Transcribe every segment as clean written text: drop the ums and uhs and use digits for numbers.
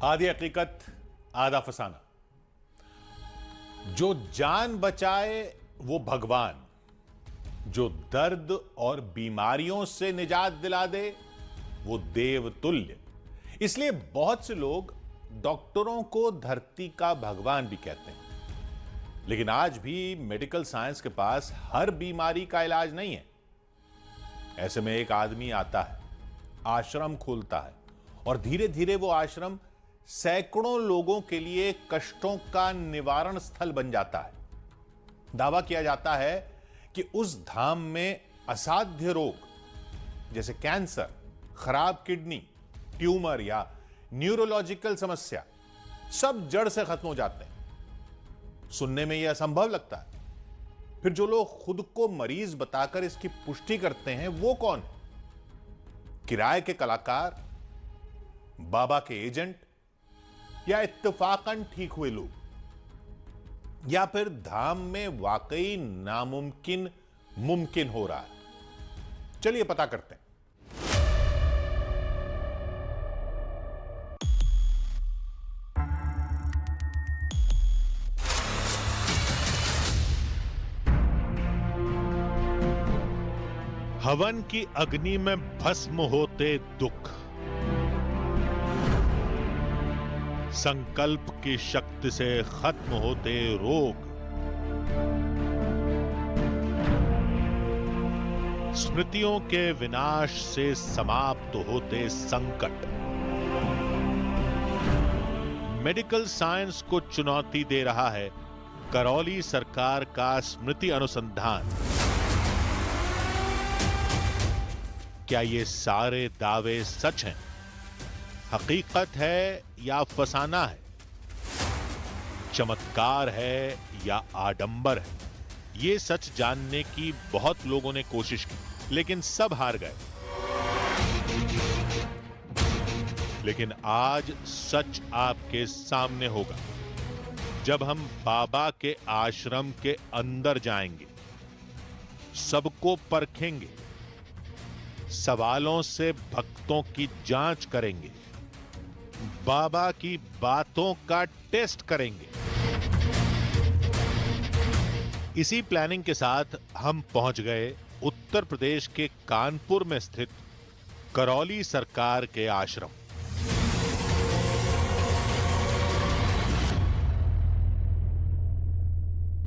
आधी हकीकत आधा फसाना। जो जान बचाए वो भगवान, जो दर्द और बीमारियों से निजात दिला दे वो देवतुल्य। इसलिए बहुत से लोग डॉक्टरों को धरती का भगवान भी कहते हैं। लेकिन आज भी मेडिकल साइंस के पास हर बीमारी का इलाज नहीं है। ऐसे में एक आदमी आता है, आश्रम खोलता है और धीरे धीरे वो आश्रम सैकड़ों लोगों के लिए कष्टों का निवारण स्थल बन जाता है। दावा किया जाता है कि उस धाम में असाध्य रोग जैसे कैंसर, खराब किडनी, ट्यूमर या न्यूरोलॉजिकल समस्या सब जड़ से खत्म हो जाते हैं। सुनने में यह असंभव लगता है। फिर जो लोग खुद को मरीज बताकर इसकी पुष्टि करते हैं वो कौन है? किराए के कलाकार, बाबा के एजेंट, या इत्तेफाकन ठीक हुए लोग, या फिर धाम में वाकई नामुमकिन मुमकिन हो रहा है? चलिए पता करते हैं। हवन की अग्नि में भस्म होते दुख, संकल्प की शक्ति से खत्म होते रोग, स्मृतियों के विनाश से समाप्त होते संकट। मेडिकल साइंस को चुनौती दे रहा है करौली सरकार का स्मृति अनुसंधान। क्या ये सारे दावे सच हैं, हकीकत है या फसाना है, चमत्कार है या आडंबर है? ये सच जानने की बहुत लोगों ने कोशिश की, लेकिन सब हार गए। लेकिन आज सच आपके सामने होगा जब हम बाबा के आश्रम के अंदर जाएंगे, सबको परखेंगे, सवालों से भक्तों की जांच करेंगे, बाबा की बातों का टेस्ट करेंगे। इसी प्लानिंग के साथ हम पहुंच गए उत्तर प्रदेश के कानपुर में स्थित करौली सरकार के आश्रम।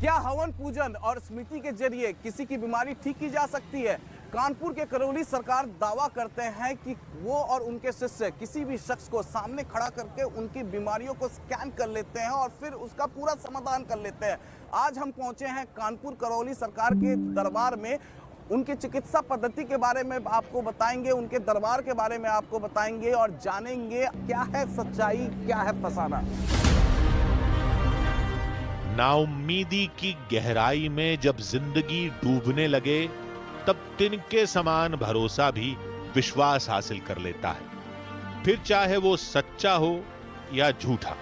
क्या हवन पूजन और स्मृति के जरिए किसी की बीमारी ठीक की जा सकती है? कानपुर के करौली सरकार दावा करते हैं कि वो और उनके शिष्य किसी भी शख्स को सामने खड़ा करके उनकी बीमारियों को स्कैन कर लेते हैं और फिर उसका पूरा समाधान कर लेते हैं। आज हम पहुंचे हैं कानपुर करौली सरकार के दरबार में। उनकी चिकित्सा पद्धति के बारे में आपको बताएंगे, उनके दरबार के बारे में आपको बताएंगे और जानेंगे क्या है सच्चाई, क्या है फसाना। नाउम्मीदी की गहराई में जब जिंदगी डूबने लगे तब तिनके समान भरोसा भी विश्वास हासिल कर लेता है, फिर चाहे वो सच्चा हो या झूठा।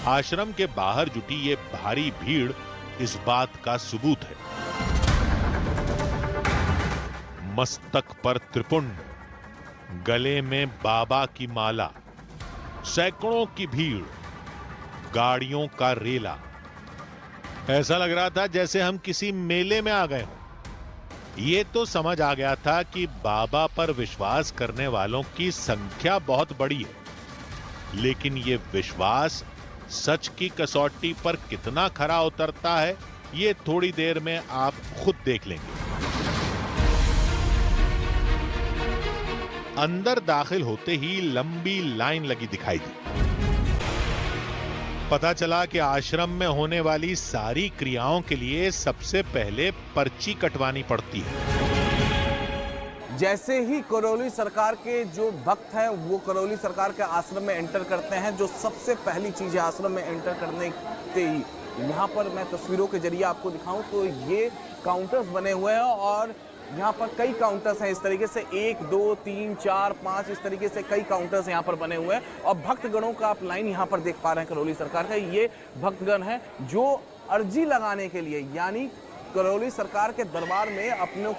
आश्रम के बाहर जुटी ये भारी भीड़ इस बात का सबूत है। मस्तक पर त्रिपुंड, गले में बाबा की माला, सैकड़ों की भीड़, गाड़ियों का रेला। ऐसा लग रहा था जैसे हम किसी मेले में आ गए हों। ये तो समझ आ गया था कि बाबा पर विश्वास करने वालों की संख्या बहुत बड़ी है, लेकिन ये विश्वास सच की कसौटी पर कितना खरा उतरता है ये थोड़ी देर में आप खुद देख लेंगे। अंदर दाखिल होते ही लंबी लाइन लगी दिखाई दी। पता चला कि आश्रम में होने वाली सारी क्रियाओं के लिए सबसे पहले पर्ची कटवानी पड़ती है। जैसे ही करौली सरकार के जो भक्त हैं वो करौली सरकार के आश्रम में एंटर करते हैं, जो सबसे पहली चीज है आश्रम में एंटर करने के ही, यहाँ पर मैं तस्वीरों के जरिए आपको दिखाऊं तो ये काउंटर्स बने हुए हैं और यहाँ पर कई काउंटर्स हैं। इस तरीके से 1, 2, 3, 4, 5 इस तरीके से कई काउंटर्स यहाँ पर बने हुए हैं और भक्तगणों का आप लाइन यहाँ पर देख पा रहे हैं करौली सरकार का। ये भक्तगण है जो अर्जी लगाने के लिए, यानी करौली सरकार के दरबार में अपने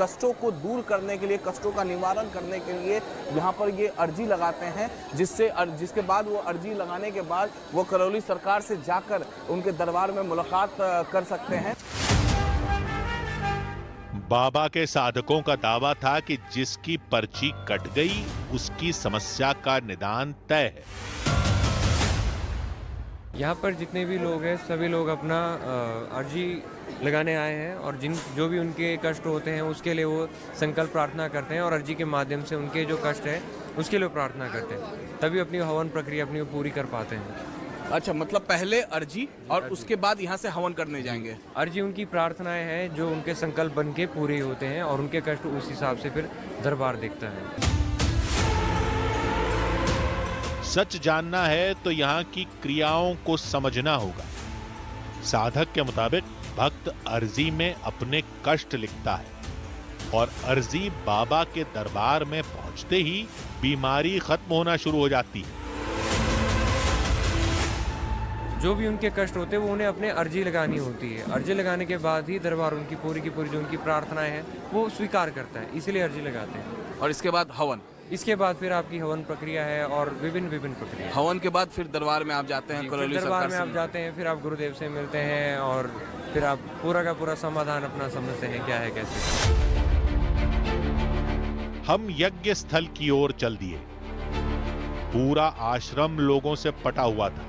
कष्टों को दूर करने के लिए, कष्टों का निवारण करने के लिए यहाँ पर ये अर्जी लगाते हैं, जिसके बाद वो अर्जी लगाने के बाद वो करौली सरकार से जाकर उनके दरबार में मुलाकात कर सकते हैं। बाबा के साधकों का दावा था कि जिसकी पर्ची कट गई उसकी समस्या का निदान तय है। यहाँ पर जितने भी लोग हैं सभी लोग अपना अर्जी लगाने आए हैं और जो भी उनके कष्ट होते हैं उसके लिए वो संकल्प प्रार्थना करते हैं और अर्जी के माध्यम से उनके जो कष्ट है उसके लिए प्रार्थना करते हैं, तभी अपनी हवन प्रक्रिया अपनी पूरी कर पाते हैं। अच्छा, मतलब पहले अर्जी और उसके बाद यहाँ से हवन करने जाएंगे। अर्जी उनकी प्रार्थनाएं हैं जो उनके संकल्प बन के पूरे होते हैं और उनके कष्ट उस हिसाब से फिर दरबार देखता है। सच जानना है तो यहाँ की क्रियाओं को समझना होगा। साधक के मुताबिक भक्त अर्जी में अपने कष्ट लिखता है और अर्जी बाबा के दरबार में पहुंचते ही बीमारी खत्म होना शुरू हो जाती है। जो भी उनके कष्ट होते हैं वो उन्हें अपने अर्जी लगानी होती है। अर्जी लगाने के बाद ही दरबार उनकी पूरी की पूरी जो उनकी प्रार्थनाएं हैं वो स्वीकार करता है, इसीलिए अर्जी लगाते हैं। और इसके बाद हवन, इसके बाद फिर आपकी हवन प्रक्रिया है और विभिन्न प्रक्रिया। हवन के बाद फिर दरबार में आप जाते हैं, करौली दरबार में आप जाते हैं, फिर आप गुरुदेव से मिलते हैं और फिर आप पूरा का पूरा समाधान अपना समझते हैं क्या है कैसे। हम यज्ञ स्थल की ओर चल दिए। पूरा आश्रम लोगों से पटा हुआ था।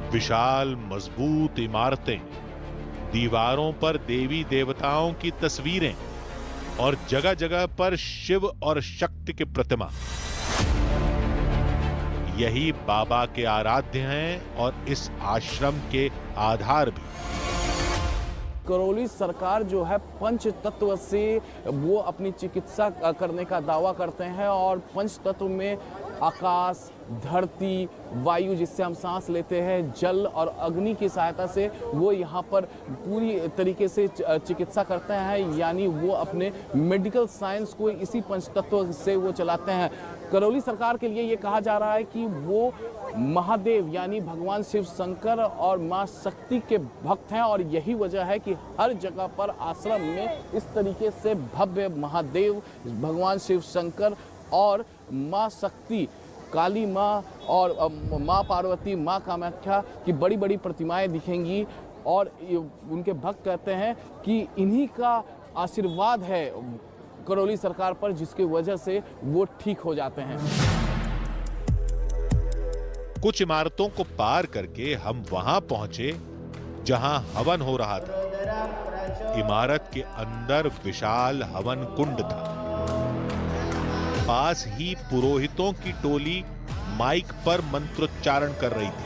विशाल मजबूत इमारतें, दीवारों पर देवी देवताओं की तस्वीरें और जगह जगह पर शिव और शक्ति की प्रतिमा। यही बाबा के आराध्य हैं और इस आश्रम के आधार भी। करौली सरकार जो है पंच तत्व से वो अपनी चिकित्सा करने का दावा करते हैं और पंच तत्व में आकाश, धरती, वायु जिससे हम सांस लेते हैं, जल और अग्नि की सहायता से वो यहाँ पर पूरी तरीके से चिकित्सा करते हैं, यानी वो अपने मेडिकल साइंस को इसी पंच तत्व से वो चलाते हैं। करौली सरकार के लिए ये कहा जा रहा है कि वो महादेव यानी भगवान शिव शंकर और मां शक्ति के भक्त हैं और यही वजह है कि हर जगह पर आश्रम में इस तरीके से भव्य महादेव, भगवान शिव शंकर और मां शक्ति, काली मां और मां पार्वती, मां कामाख्या की बड़ी बड़ी प्रतिमाएं दिखेंगी और उनके भक्त कहते हैं कि इन्हीं का आशीर्वाद है करौली सरकार पर, जिसकी वजह से वो ठीक हो जाते हैं। कुछ इमारतों को पार करके हम वहां पहुंचे जहां हवन हो रहा था। इमारत के अंदर विशाल हवन कुंड था। पास ही पुरोहितों की टोली माइक पर मंत्रोच्चारण कर रही थी।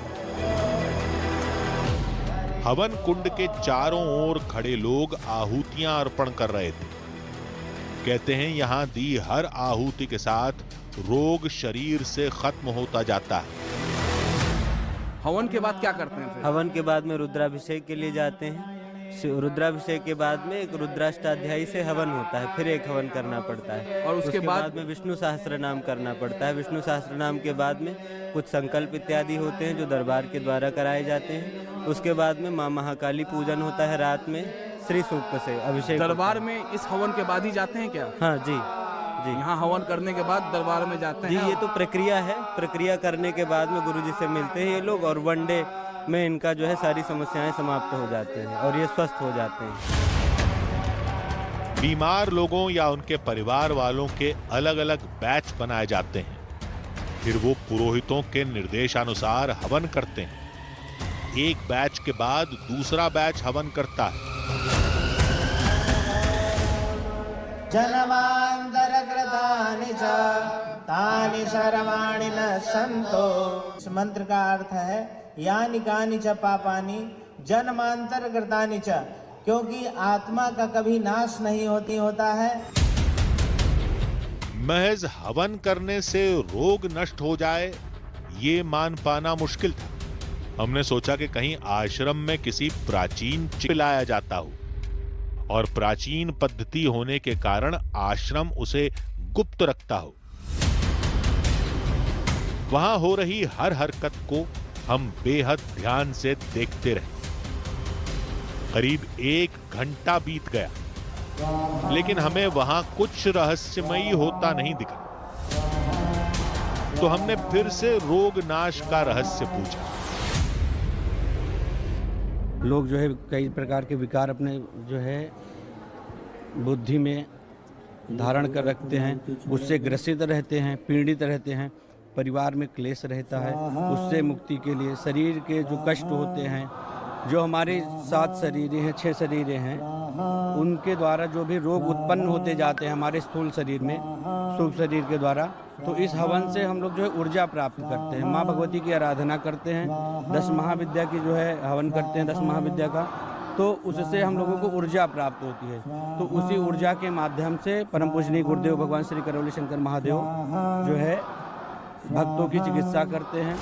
हवन कुंड के चारों ओर खड़े लोग आहुतियां अर्पण कर रहे थे। कहते हैं यहां दी हर आहुति के साथ रोग शरीर से खत्म होता जाता है। हवन के बाद क्या करते हैं फिर? हवन के बाद में रुद्राभिषेक के लिए जाते हैं। रुद्राभिषेक के बाद में एक रुद्राष्टाध्यायी से हवन होता है, फिर एक हवन करना पड़ता है और उसके बाद में विष्णु सहस्त्र नाम करना पड़ता है। विष्णु सहस्त्र नाम के बाद में कुछ संकल्प इत्यादि होते हैं जो दरबार के द्वारा कराए जाते हैं। उसके बाद में मां महाकाली पूजन होता है, रात में श्री सूक्त से अभिषेक। दरबार में इस हवन के बाद ही जाते हैं क्या? हाँ जी जी, यहाँ हवन करने के बाद दरबार में जाते हैं जी। ये तो प्रक्रिया है, प्रक्रिया करने के बाद में गुरुजी से मिलते हैं ये लोग और वन डे में इनका जो है सारी समस्याएं समाप्त हो जाते हैं और ये स्वस्थ हो जाते हैं। बीमार लोगों या उनके परिवार वालों के अलग अलग बैच बनाए जाते हैं, फिर वो पुरोहितों के निर्देशानुसार हवन करते हैं। एक बैच के बाद दूसरा बैच हवन करता है। जनमांतरकृतानि च तानि सर्वाणि न सन्तो। इस मंत्र का अर्थ है यानि कानि च पापानि जन्मांतरकृतानि च, क्योंकि आत्मा का कभी नाश नहीं होता है। महज हवन करने से रोग नष्ट हो जाए ये मान पाना मुश्किल था। हमने सोचा कि कहीं आश्रम में किसी प्राचीन पिलाया जाता हो और प्राचीन पद्धति होने के कारण आश्रम उसे गुप्त रखता हो। वहां हो रही हर हरकत को हम बेहद ध्यान से देखते रहे। करीब 1 घंटा बीत गया, लेकिन हमें वहां कुछ रहस्यमयी होता नहीं दिखा। तो हमने फिर से रोग नाश का रहस्य पूछा। लोग जो है कई प्रकार के विकार अपने जो है बुद्धि में धारण कर रखते हैं, उससे ग्रसित रहते हैं, पीड़ित रहते हैं, परिवार में क्लेश रहता है। उससे मुक्ति के लिए शरीर के जो कष्ट होते हैं, जो हमारे 7 शरीरें हैं, 6 शरीरें हैं, उनके द्वारा जो भी रोग उत्पन्न होते जाते हैं हमारे स्थूल शरीर में, सूक्ष्म शरीर के द्वारा, तो इस हवन से हम लोग जो है ऊर्जा प्राप्त करते हैं। माँ भगवती की आराधना करते हैं, 10 महाविद्या की जो है हवन करते हैं, 10 महाविद्या का, तो उससे हम लोगों को ऊर्जा प्राप्त होती है। तो उसी ऊर्जा के माध्यम से परम पूजनीय गुरुदेव भगवान श्री करौली शंकर महादेव जो है भक्तों की चिकित्सा करते हैं।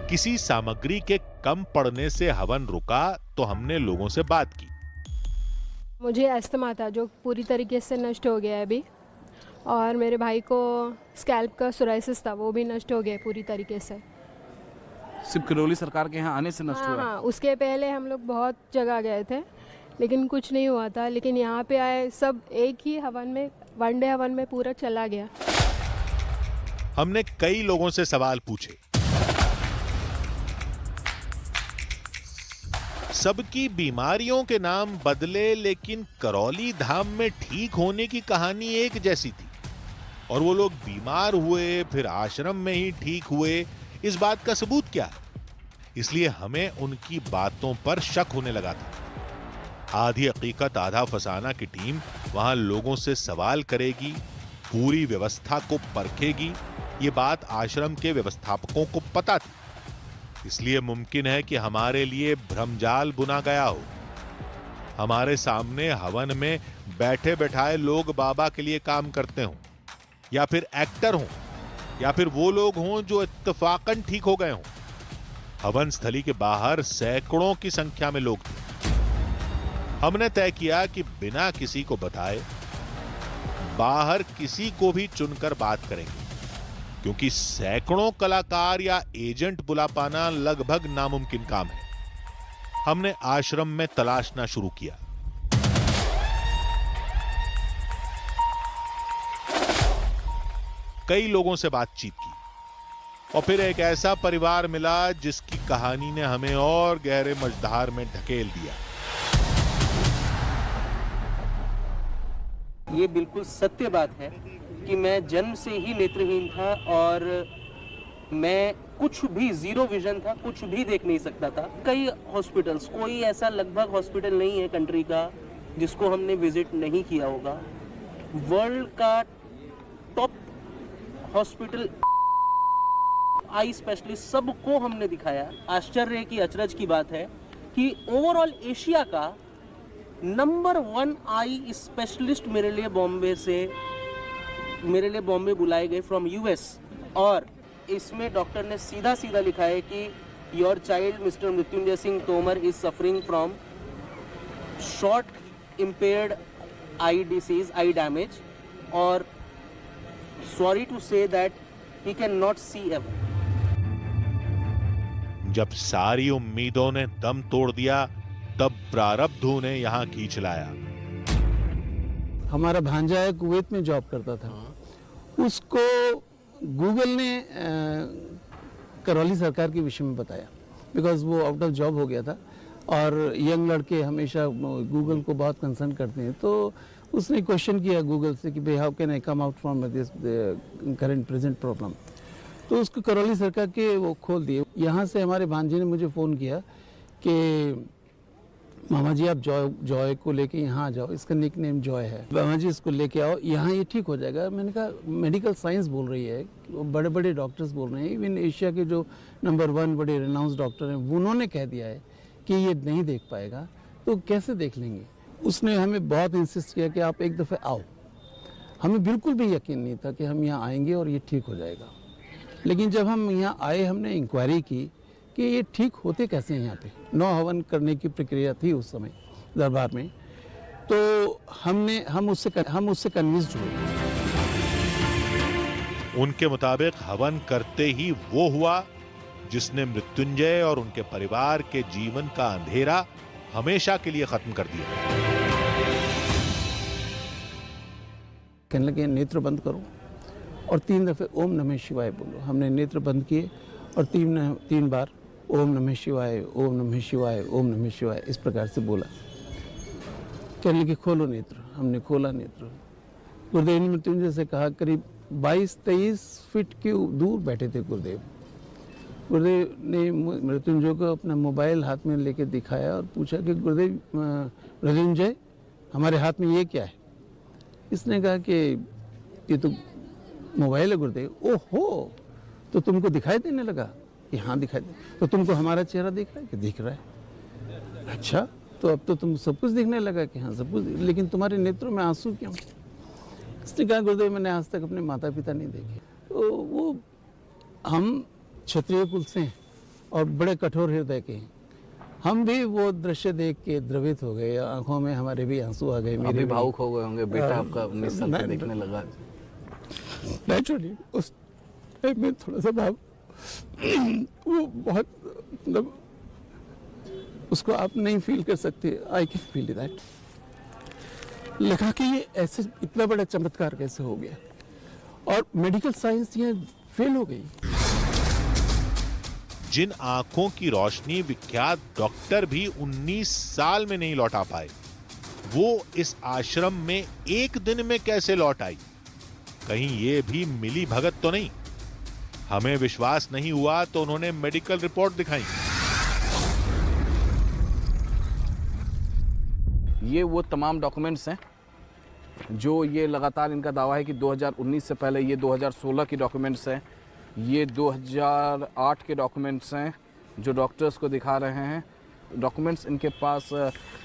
किसी सामग्री के कम पड़ने से हवन रुका तो हमने लोगों से बात की। मुझे अस्थमा था जो पूरी तरीके से नष्ट हो गया है अभी, और मेरे भाई को स्कैल्प का सोराइसिस था, वो भी नष्ट हो गया पूरी तरीके से। सिर्फ करौली सरकार के यहाँ आने से नष्ट हुआ? हाँ, उसके पहले हम लोग बहुत जगह गए थे लेकिन कुछ नहीं हुआ था, लेकिन यहाँ पे आए सब एक ही हवन में, 1 डे हवन में पूरा चला गया। हमने कई लोगों से सवाल पूछे, सबकी बीमारियों के नाम बदले, लेकिन करौली धाम में ठीक होने की कहानी एक जैसी थी। और वो लोग बीमार हुए फिर आश्रम में ही ठीक हुए, इस बात का सबूत क्या है? इसलिए हमें उनकी बातों पर शक होने लगा था। आधी हकीकत आधा फसाना की टीम वहां लोगों से सवाल करेगी, पूरी व्यवस्था को परखेगी। ये बात आश्रम के व्यवस्थापकों को पता थी, इसलिए मुमकिन है कि हमारे लिए भ्रमजाल बुना गया हो। हमारे सामने हवन में बैठे बैठाए लोग बाबा के लिए काम करते हों, या फिर एक्टर हों, या फिर वो लोग हों जो इत्तेफाकन ठीक हो गए हों। हवन स्थली के बाहर सैकड़ों की संख्या में लोग थे। हमने तय किया कि बिना किसी को बताए बाहर किसी को भी चुनकर बात करेंगे, क्योंकि सैकड़ों कलाकार या एजेंट बुला पाना लगभग नामुमकिन काम है। हमने आश्रम में तलाशना शुरू किया। कई लोगों से बातचीत की और फिर एक ऐसा परिवार मिला जिसकी कहानी ने हमें और गहरे मझधार में ढकेल दिया। ये बिल्कुल सत्य बात है कि मैं जन्म से ही नेत्रहीन था और मैं कुछ भी ज़ीरो विजन था, कुछ भी देख नहीं सकता था। कई हॉस्पिटल्स, कोई ऐसा लगभग हॉस्पिटल नहीं है कंट्री का जिसको हमने विजिट नहीं किया होगा। वर्ल्ड का टॉप हॉस्पिटल, आई स्पेशलिस्ट, सबको हमने दिखाया। आश्चर्य की अचरज की बात है कि ओवरऑल एशिया का नंबर 1 आई स्पेशलिस्ट मेरे लिए बॉम्बे बुलाए गए फ्रॉम यूएस। और इसमें डॉक्टर ने सीधा सीधा लिखा है कि your child mister Mrityunjay Singh Tomar is suffering from short impaired eye disease, eye damage, और sorry to say that he can not see ever. जब सारी उम्मीदों ने दम तोड़ दिया, तब प्रारब्ध ने यहां खींच लाया। हमारा भांजा है, कुवैत में जॉब करता था। उसको गूगल ने करौली सरकार के विषय में बताया, बिकॉज वो आउट ऑफ जॉब हो गया था और यंग लड़के हमेशा गूगल को बहुत कंसर्न करते हैं। तो उसने क्वेश्चन किया गूगल से कि भाई how can I come out from this current present problem. तो उसको करौली सरकार के वो खोल दिए। यहाँ से हमारे भांजे ने मुझे फ़ोन किया कि मामा जी आप जॉय को लेके यहाँ आ जाओ, इसका निक नेम जॉय है, मामा जी इसको लेके आओ, यहाँ ये ठीक हो जाएगा। मैंने कहा मेडिकल साइंस बोल रही है, बड़े बड़े डॉक्टर्स बोल रहे हैं, इवन एशिया के जो नंबर 1 बड़े रिनाउंस डॉक्टर हैं उन्होंने कह दिया है कि ये नहीं देख पाएगा, तो कैसे देख लेंगे। उसने हमें बहुत इंसिस्ट किया कि आप एक दफ़े आओ। हमें बिल्कुल भी यकीन नहीं था कि हम यहाँ आएंगे और ये ठीक हो जाएगा। लेकिन जब हम यहाँ आए, हमने इंक्वायरी की कि ये ठीक होते कैसे हैं। यहाँ पे 9 हवन करने की प्रक्रिया थी उस समय दरबार में, तो हम उससे कन्विंस्ड हुए। उनके मुताबिक हवन करते ही वो हुआ जिसने मृत्युंजय और उनके परिवार के जीवन का अंधेरा हमेशा के लिए खत्म कर दिया। कहने लगे नेत्र बंद करो और 3 दफे ओम नमः शिवाय बोलो। हमने नेत्र बंद किए और 3 बार ओम नमः शिवाय, ओम नमः शिवाय, ओम नमः शिवाय इस प्रकार से बोला। कहने लगे खोलो नेत्र। हमने खोला नेत्र। गुरुदेव ने मृत्युंजय से कहा, करीब 22-23 फीट के दूर बैठे थे गुरुदेव। गुरुदेव ने मृत्युंजय को अपना मोबाइल हाथ में लेके दिखाया और पूछा कि गुरुदेव मृत्युंजय हमारे हाथ में ये क्या है? इसने कहा कि ये तो मोबाइल है गुरुदेव। ओहो, तो तुमको दिखाई देने लगा? कि हाँ दिखाई दे। तो तुमको हमारा चेहरा दिख रहा है? कि दिख रहा है। अच्छा, तो अब तो तुम सब कुछ दिखने लगा? कि हाँ सब कुछ, लेकिन तुम्हारे नेत्रों में आंसू क्यों? इसने कहा गुरुदेव मैंने आज तक अपने माता पिता नहीं देखे। तो वो हम क्षत्रिय कुल से हैं और बड़े कठोर हृदय के हैं। हम भी वो दृश्य देख के द्रवित हो गए, आंखों में हमारे भी आंसू आ गए। मेरे भावुक हो गए होंगे, बेटा आपका निस्संदेह दिखने लगा। नेचुरली उस टाइम में थोड़ा सा भाव वो बहुत मतलब उसको आप नहीं फील कर सकते। I can feel that. लगा कि ये ऐसे इतना बड़ा चमत्कार कैसे हो गया और मेडिकल साइंस ये फेल हो गई। जिन आंखों की रोशनी विख्यात डॉक्टर भी 19 साल में नहीं लौटा पाए, वो इस आश्रम में एक दिन में कैसे लौट आई? कहीं ये भी मिली भगत तो नहीं? हमें विश्वास नहीं हुआ तो उन्होंने मेडिकल रिपोर्ट दिखाई। ये वो तमाम डॉक्यूमेंट्स हैं जो ये लगातार इनका दावा है कि 2019 से पहले ये 2016 की डॉक्यूमेंट्स हैं, ये 2008 के डॉक्यूमेंट्स हैं जो डॉक्टर्स को दिखा रहे हैं। डॉक्यूमेंट्स इनके पास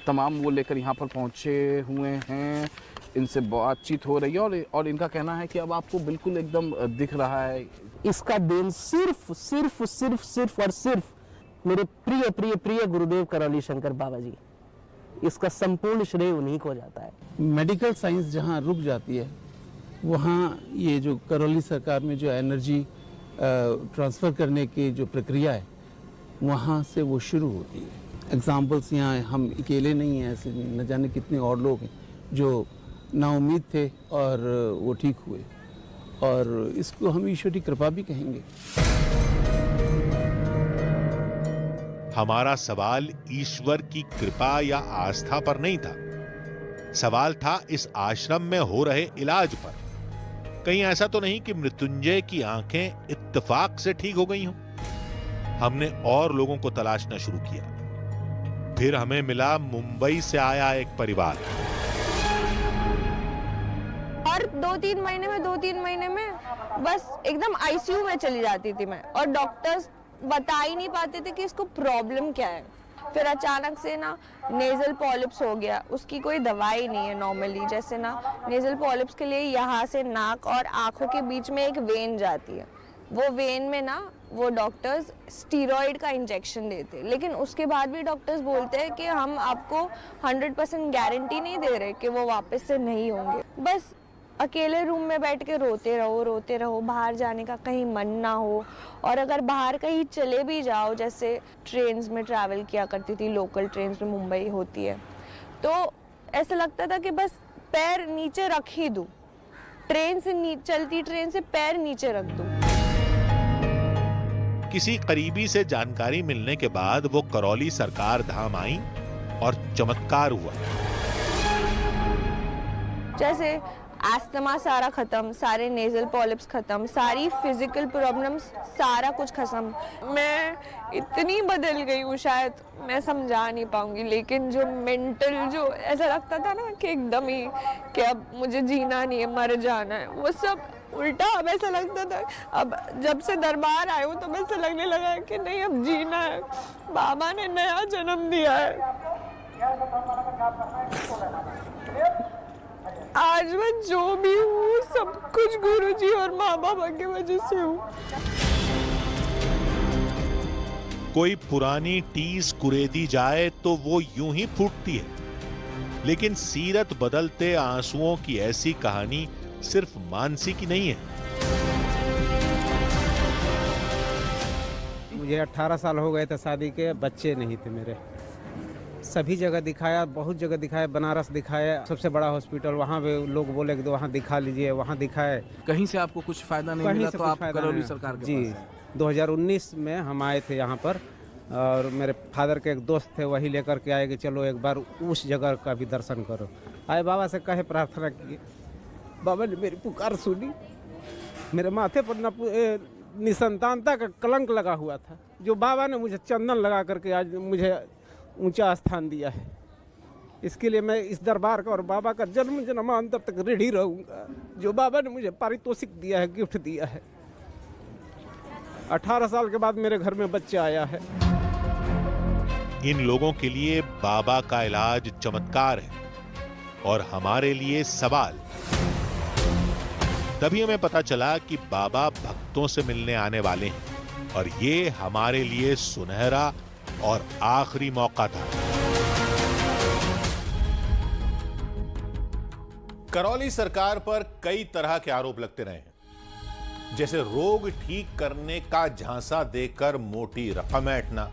तमाम वो लेकर यहाँ पर पहुँचे हुए हैं, इनसे बातचीत हो रही है और इनका कहना है कि अब आपको बिल्कुल एकदम दिख रहा है। इसका देन सिर्फ सिर्फ सिर्फ सिर्फ और सिर्फ मेरे प्रिय प्रिय प्रिय गुरुदेव करौली शंकर बाबा जी। इसका संपूर्ण श्रेय उन्हीं को जाता है। मेडिकल साइंस जहाँ रुक जाती है वहाँ ये जो करौली सरकार में जो एनर्जी ट्रांसफ़र करने की जो प्रक्रिया है वहाँ से वो शुरू होती है। एग्जाम्पल्स यहाँ हम अकेले नहीं हैं, ऐसे न जाने कितने और लोग हैं जो नाउम्मीद थे और वो ठीक हुए, और इसको हम ईश्वर की कृपा भी कहेंगे। हमारा सवाल ईश्वर की कृपा या आस्था पर नहीं था, सवाल था इस आश्रम में हो रहे इलाज पर। कहीं ऐसा तो नहीं कि मृत्युंजय की आंखें इत्तेफाक से ठीक हो गई हों? हमने और लोगों को तलाशना शुरू किया। फिर हमें मिला मुंबई से आया एक परिवार। और 2-3 महीने में बस एकदम आईसीयू में चली जाती थी मैं, और डॉक्टर्स बता ही नहीं पाते थे कि इसको प्रॉब्लम क्या है। फिर अचानक से ना नेजल पॉलिप्स हो गया, उसकी कोई दवाई नहीं है नॉर्मली। जैसे ना नेजल पॉलिप्स के लिए यहाँ से नाक और आंखों के बीच में एक वेन जाती है, वो वेन में ना वो डॉक्टर्स स्टीरॉइड का इंजेक्शन देते, लेकिन उसके बाद भी डॉक्टर्स बोलते हैं कि हम आपको 100% गारंटी नहीं दे रहे कि वो वापस से नहीं होंगे। बस अकेले रूम में बैठ के रोते रहो, बाहर जाने का कहीं मन ना हो। और अगर बाहर कहीं चले भी जाओ, जैसे ट्रेन्स में ट्रैवल किया करती थी, लोकल ट्रेन्स में मुंबई होती है, तो ऐसा लगता था कि बस पैर नीचे रख ही दूं, ट्रेन से चलती ट्रेन से पैर नीचे रख दूं। किसी करीबी से जानकारी मिलने के बाद वो करौली सरकार धाम आई और चमत्कार हुआ। जैसे एस्थमा सारा खत्म, सारे नेजल पॉलिप्स खत्म, सारी फिजिकल प्रॉब्लम्स सारा कुछ खत्म। मैं इतनी बदल गई हूँ, शायद मैं समझा नहीं पाऊंगी, लेकिन जो मेंटल, जो ऐसा लगता था ना कि एकदम ही कि अब मुझे जीना नहीं है, मर जाना है, वो सब उल्टा अब ऐसा लगता था। अब जब से दरबार आए हूँ तो ऐसा लगने लगा है कि नहीं, अब जीना है, बाबा ने नया जन्म दिया है। आज मैं जो भी हूँ सब कुछ गुरुजी और माँ बाबा की वजह से हूँ। कोई पुरानी टीस कुरेदी जाए तो वो यूं ही फूटती है, लेकिन सीरत बदलते आंसुओं की ऐसी कहानी सिर्फ मानसी की नहीं है। मुझे 18 साल हो गए थे शादी के, बच्चे नहीं थे मेरे। सभी जगह दिखाया, बहुत जगह दिखाया, बनारस दिखाया, सबसे बड़ा हॉस्पिटल, वहाँ पे लोग बोले कि वहाँ दिखा लीजिए, वहाँ दिखाए। कहीं से आपको कुछ फायदा नहीं मिला तो आप करौली सरकार के जी, 2019 में हम आए थे यहाँ पर और मेरे फादर के एक दोस्त थे, वही लेकर के आए कि चलो एक बार उस जगह का भी दर्शन करो। आए बाबा से कहे, प्रार्थना की, बाबा ने मेरी पुकार सुनी। मेरे माथे पर निसंतानता का कलंक लगा हुआ था, जो बाबा ने मुझे चंदन लगा करके आज मुझे ऊंचा स्थान दिया है। इसके लिए मैं इस दरबार का और बाबा का जन्म जन्मांतर तक रेडी रहूँगा। जो बाबा ने मुझे पारितोषिक दिया है, गिफ्ट दिया है। 18 साल के बाद मेरे घर में बच्चा आया है। इन लोगों के लिए बाबा का इलाज चमत्कार है और हमारे लिए सवाल। तभी हमें पता चला कि बाबा भक्तों से मिलने आने वाले हैं और ये हमारे लिए सुनहरा और आखिरी मौका था। करौली सरकार पर कई तरह के आरोप लगते रहे हैं, जैसे रोग ठीक करने का झांसा देकर मोटी रकम ऐंठना,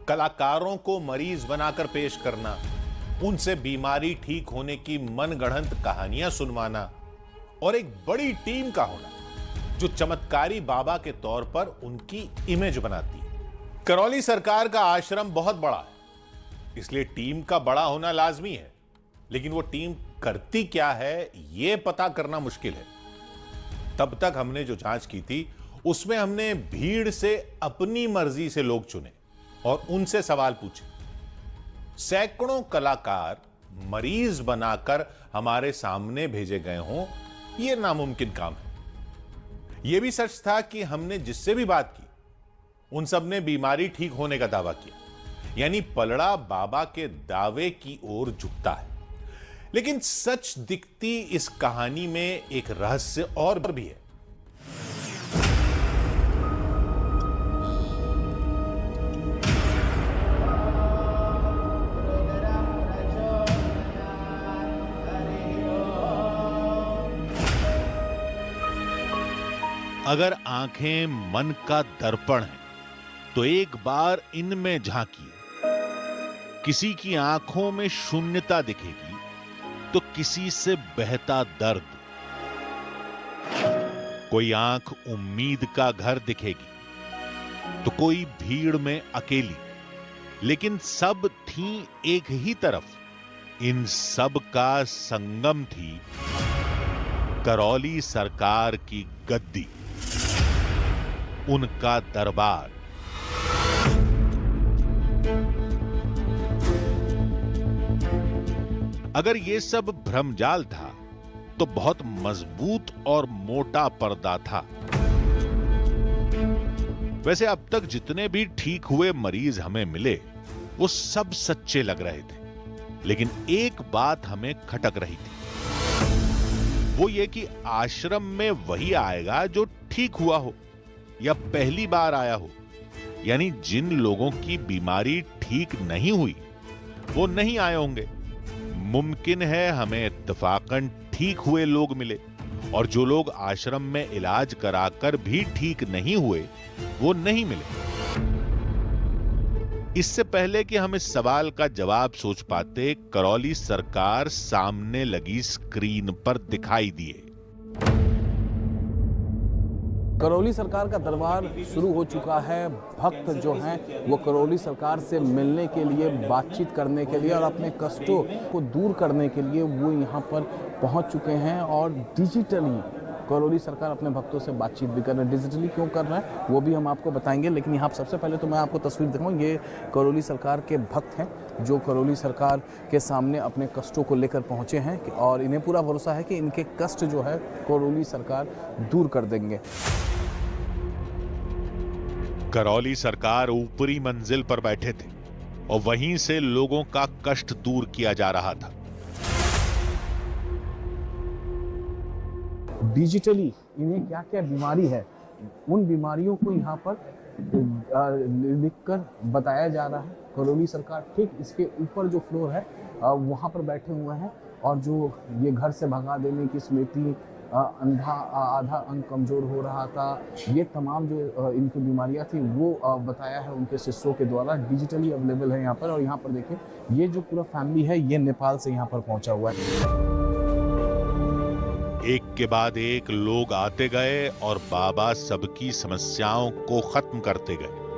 कलाकारों को मरीज बनाकर पेश करना, उनसे बीमारी ठीक होने की मनगढ़ंत कहानियां सुनवाना और एक बड़ी टीम का होना जो चमत्कारी बाबा के तौर पर उनकी इमेज बनाती है। करौली सरकार का आश्रम बहुत बड़ा है, इसलिए टीम का बड़ा होना लाजमी है, लेकिन वो टीम करती क्या है यह पता करना मुश्किल है। तब तक हमने जो जांच की थी उसमें हमने भीड़ से अपनी मर्जी से लोग चुने और उनसे सवाल पूछे। सैकड़ों कलाकार मरीज बनाकर हमारे सामने भेजे गए हों, यह नामुमकिन काम है। यह भी सच था कि हमने जिससे भी बात की उन सब ने बीमारी ठीक होने का दावा किया, यानी पलड़ा बाबा के दावे की ओर झुकता है। लेकिन सच दिखती इस कहानी में एक रहस्य और भी है। अगर आंखें मन का दर्पण है तो एक बार इनमें झांकिए। किसी की आंखों में शून्यता दिखेगी तो किसी से बहता दर्द। कोई आंख उम्मीद का घर दिखेगी तो कोई भीड़ में अकेली, लेकिन सब थीं एक ही तरफ। इन सब का संगम थी करौली सरकार की गद्दी, उनका दरबार। अगर यह सब भ्रमजाल था तो बहुत मजबूत और मोटा पर्दा था। वैसे अब तक जितने भी ठीक हुए मरीज हमें मिले वो सब सच्चे लग रहे थे, लेकिन एक बात हमें खटक रही थी। वो ये कि आश्रम में वही आएगा जो ठीक हुआ हो या पहली बार आया हो, यानी जिन लोगों की बीमारी ठीक नहीं हुई वो नहीं आए होंगे। मुमकिन है हमें इत्तफाकन ठीक हुए लोग मिले और जो लोग आश्रम में इलाज कराकर भी ठीक नहीं हुए वो नहीं मिले। इससे पहले कि हम इस सवाल का जवाब सोच पाते, करौली सरकार सामने लगी स्क्रीन पर दिखाई दिए। करौली सरकार का दरबार शुरू हो चुका है। भक्त जो हैं वो करौली सरकार से मिलने के लिए, बातचीत करने के लिए और अपने कष्टों को दूर करने के लिए वो यहाँ पर पहुँच चुके हैं और डिजिटली करौली सरकार अपने भक्तों से बातचीत भी कर रहे हैं। डिजिटली क्यों कर रहे हैं वो भी हम आपको बताएंगे, लेकिन यहाँ सबसे पहले तो मैं आपको तस्वीर दिखाऊं। ये करौली सरकार के भक्त हैं जो करौली सरकार के सामने अपने कष्टों को लेकर पहुँचे हैं और इन्हें पूरा भरोसा है कि इनके कष्ट जो है करौली सरकार दूर कर देंगे। करौली सरकार ऊपरी मंजिल पर बैठे थे और वहीं से लोगों का कष्ट दूर किया जा रहा था। डिजिटली इन्हें क्या क्या बीमारी है उन बीमारियों को यहाँ पर लिखकर बताया जा रहा है। करौली सरकार ठीक इसके ऊपर जो फ्लोर है वहाँ पर बैठे हुए हैं और जो ये घर से भगा देने की स्मृति अंधा आधा अंग कमज़ोर हो रहा था, ये तमाम जो इनकी बीमारियां थी वो बताया है उनके शिष्यों के द्वारा। डिजिटली अवेलेबल है यहाँ पर। और यहाँ पर देखिए ये जो पूरा फैमिली है ये नेपाल से यहाँ पर पहुँचा हुआ है। एक के बाद एक लोग आते गए और बाबा सबकी समस्याओं को खत्म करते गए।